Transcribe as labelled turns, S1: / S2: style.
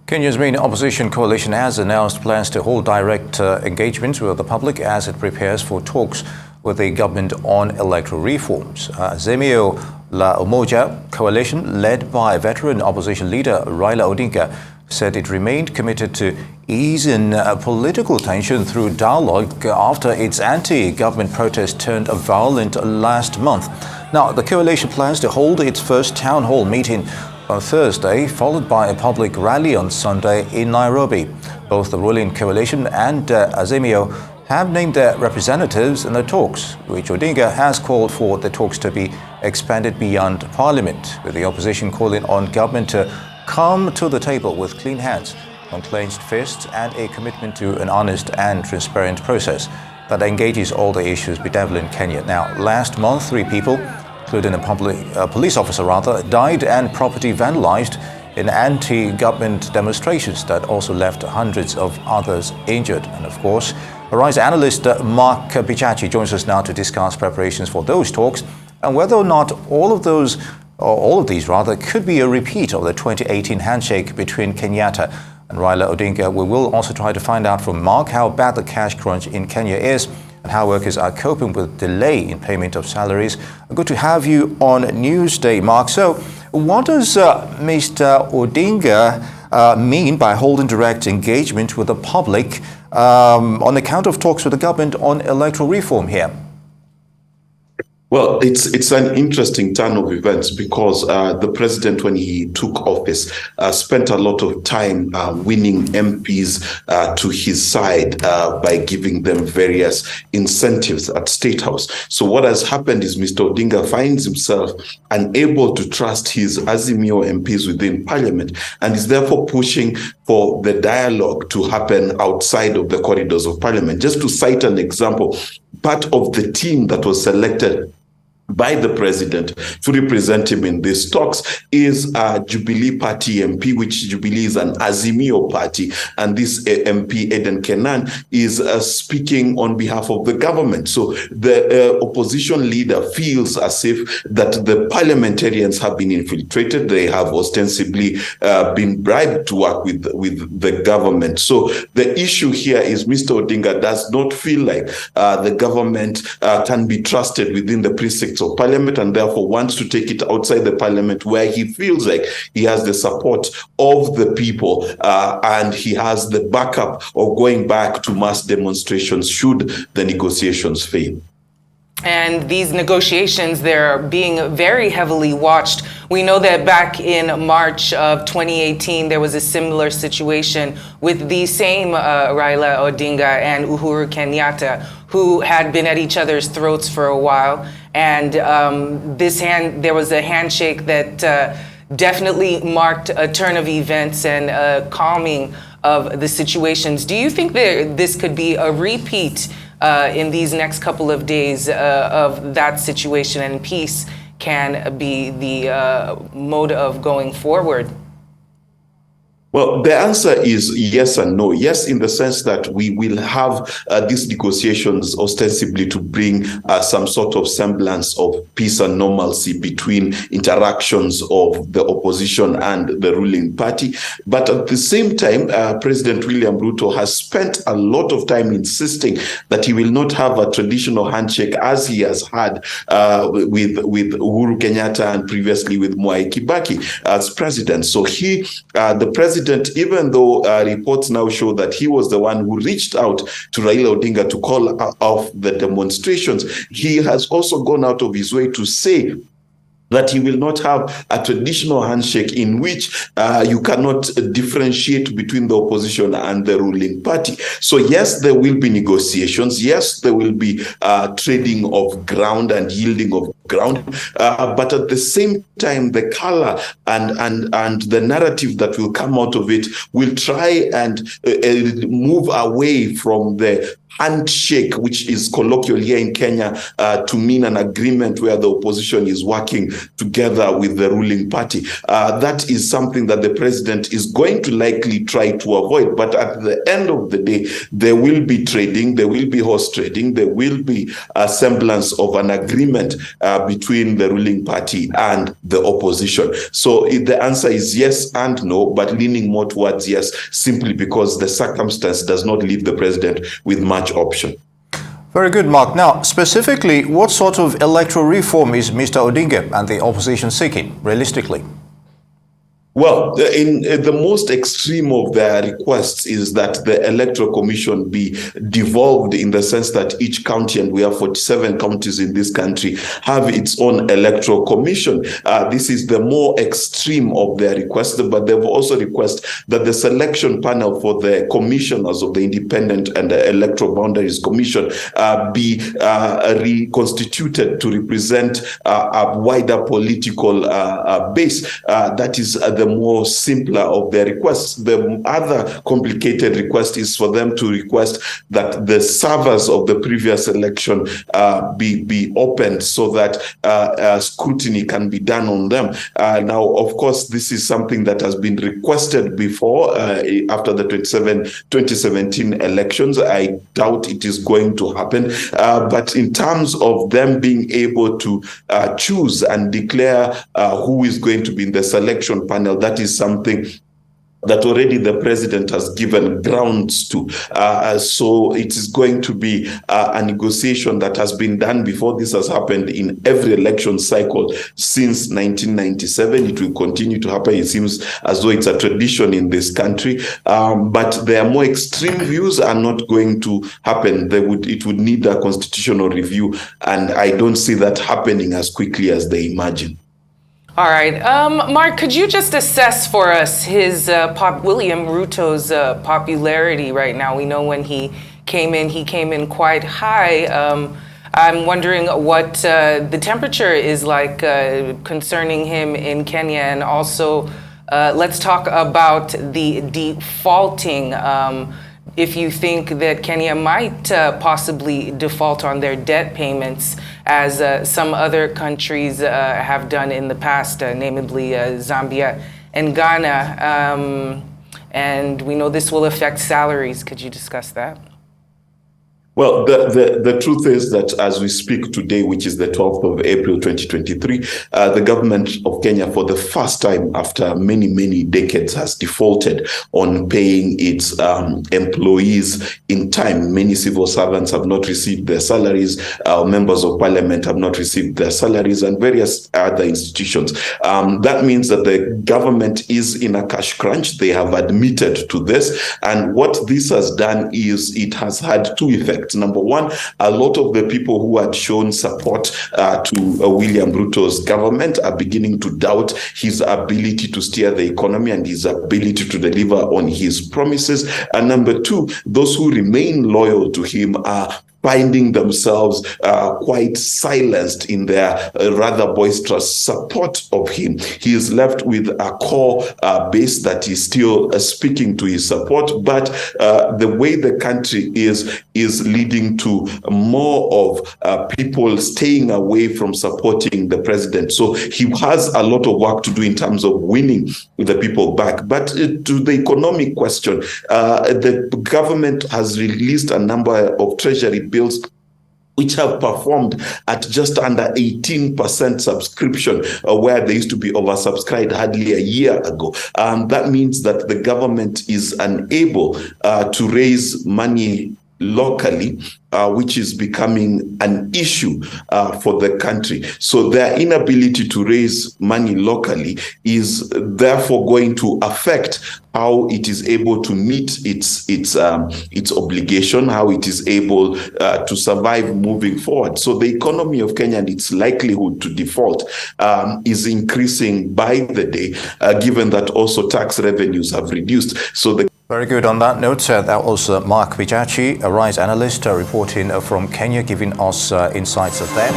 S1: Kenya's main opposition coalition has announced plans to hold direct engagements with the public as it prepares for talks with the government on electoral reforms. Azimio La Umoja coalition, led by veteran opposition leader Raila Odinga, said it remained committed to easing political tension through dialogue after its anti-government protest turned violent last month. Now, the coalition plans to hold its first town hall meeting on Thursday, followed by a public rally on Sunday in Nairobi. Both the ruling coalition and Azimio have named their representatives in the talks, which Odinga has called for the talks to be expanded beyond parliament, with the opposition calling on government to come to the table with clean hands, unclenched fists, and a commitment to an honest and transparent process that engages all the issues bedeviling Kenya. Now, last month, 3 people, including a police officer died and property vandalized in anti-government demonstrations that also left hundreds of others injured. And of course, Arise analyst Mark Bichachi joins us now to discuss preparations for those talks and whether or not all of these could be a repeat of the 2018 handshake between Kenyatta and Raila Odinga. We will also try to find out from Mark how bad the cash crunch in Kenya is and how workers are coping with delay in payment of salaries. Good to have you on Newsday, Mark. So what does Mr Odinga mean by holding direct engagement with the public on account of talks with the government on electoral reform here?
S2: Well, it's an interesting turn of events because the president, when he took office, spent a lot of time winning MPs to his side by giving them various incentives at State House. So what has happened is Mr. Odinga finds himself unable to trust his Azimio MPs within Parliament and is therefore pushing for the dialogue to happen outside of the corridors of Parliament. Just to cite an example, part of the team that was selected by the president to represent him in these talks is a Jubilee Party MP, which Jubilee is an Azimio party. And this MP, Eden Kenan, is speaking on behalf of the government. So the opposition leader feels as if that the parliamentarians have been infiltrated. They have ostensibly been bribed to work with the government. So the issue here is Mr. Odinga does not feel like the government can be trusted within the precincts of Parliament, and therefore wants to take it outside the Parliament where he feels like he has the support of the people and he has the backup of going back to mass demonstrations should the negotiations fail.
S3: And these negotiations, they're being very heavily watched. We know that back in March of 2018, there was a similar situation with the same Raila Odinga and Uhuru Kenyatta, who had been at each other's throats for a while. And there was a handshake that definitely marked a turn of events and a calming of the situations. Do you think that this could be a repeat in these next couple of days of that situation, and peace can be the mode of going forward?
S2: Well, the answer is yes and no. Yes, in the sense that we will have these negotiations ostensibly to bring some sort of semblance of peace and normalcy between interactions of the opposition and the ruling party. But at the same time, President William Ruto has spent a lot of time insisting that he will not have a traditional handshake as he has had with Uhuru Kenyatta and previously with Mwai Kibaki as president. So the president, even though reports now show that he was the one who reached out to Raila Odinga to call off the demonstrations, he has also gone out of his way to say that he will not have a traditional handshake in which you cannot differentiate between the opposition and the ruling party. So yes, there will be negotiations. Yes, there will be trading of ground and yielding of ground. But at the same time, the color and the narrative that will come out of it will try and move away from the handshake, which is colloquial here in Kenya to mean an agreement where the opposition is working together with the ruling party. That is something that the president is going to likely try to avoid. But at the end of the day, there will be trading, there will be horse trading, there will be a semblance of an agreement between the ruling party and the opposition. So the answer is yes and no, but leaning more towards yes, simply because the circumstance does not leave the president with much option.
S1: Very good, Mark. Now, specifically, what sort of electoral reform is Mr Odinga and the opposition seeking, realistically?
S2: Well, in the most extreme of their requests is that the Electoral Commission be devolved, in the sense that each county, and we have 47 counties in this country, have its own Electoral Commission. This is the more extreme of their requests, but they've also requested that the selection panel for the commissioners of the Independent and the Electoral Boundaries Commission be reconstituted to represent a wider political base. That is the more simpler of their requests. The other complicated request is for them to request that the servers of the previous election be opened so that scrutiny can be done on them. Now, of course, this is something that has been requested before after the 2017 elections. I doubt it is going to happen. But in terms of them being able to choose and declare who is going to be in the selection panel, that is something that already the president has given grounds to. So it is going to be a negotiation that has been done before. This has happened in every election cycle since 1997. It will continue to happen. It seems as though it's a tradition in this country. But their more extreme views are not going to happen. It would need a constitutional review, and I don't see that happening as quickly as they imagine.
S3: All right. Mark, could you just assess for us his William Ruto's popularity right now? We know when he came in quite high. I'm wondering what the temperature is like concerning him in Kenya. And also, let's talk about the defaulting. If you think that Kenya might possibly default on their debt payments, as some other countries have done in the past, namely Zambia and Ghana. And we know this will affect salaries. Could you discuss that?
S2: Well, the truth is that as we speak today, which is the 12th of April 2023, the government of Kenya, for the first time after many, many decades, has defaulted on paying its employees in time. Many civil servants have not received their salaries. Members of parliament have not received their salaries, and various other institutions. That means that the government is in a cash crunch. They have admitted to this. And what this has done is it has had two effects. Number one, a lot of the people who had shown support to William Ruto's government are beginning to doubt his ability to steer the economy and his ability to deliver on his promises. And number two, those who remain loyal to him are finding themselves quite silenced in their rather boisterous support of him. He is left with a core base that is still speaking to his support, but the way the country is leading to more of people staying away from supporting the president. So he has a lot of work to do in terms of winning the people back. But to the economic question, the government has released a number of treasury bills which have performed at just under 18% subscription, where they used to be oversubscribed hardly a year ago. That means that the government is unable to raise money locally, which is becoming an issue for the country. So their inability to raise money locally is therefore going to affect how it is able to meet its obligation, how it is able to survive moving forward. So the economy of Kenya and its likelihood to default is increasing by the day, given that also tax revenues have reduced. So the
S1: Very good. On that note, that was Mark Bichachi, a RISE analyst reporting from Kenya, giving us insights of that.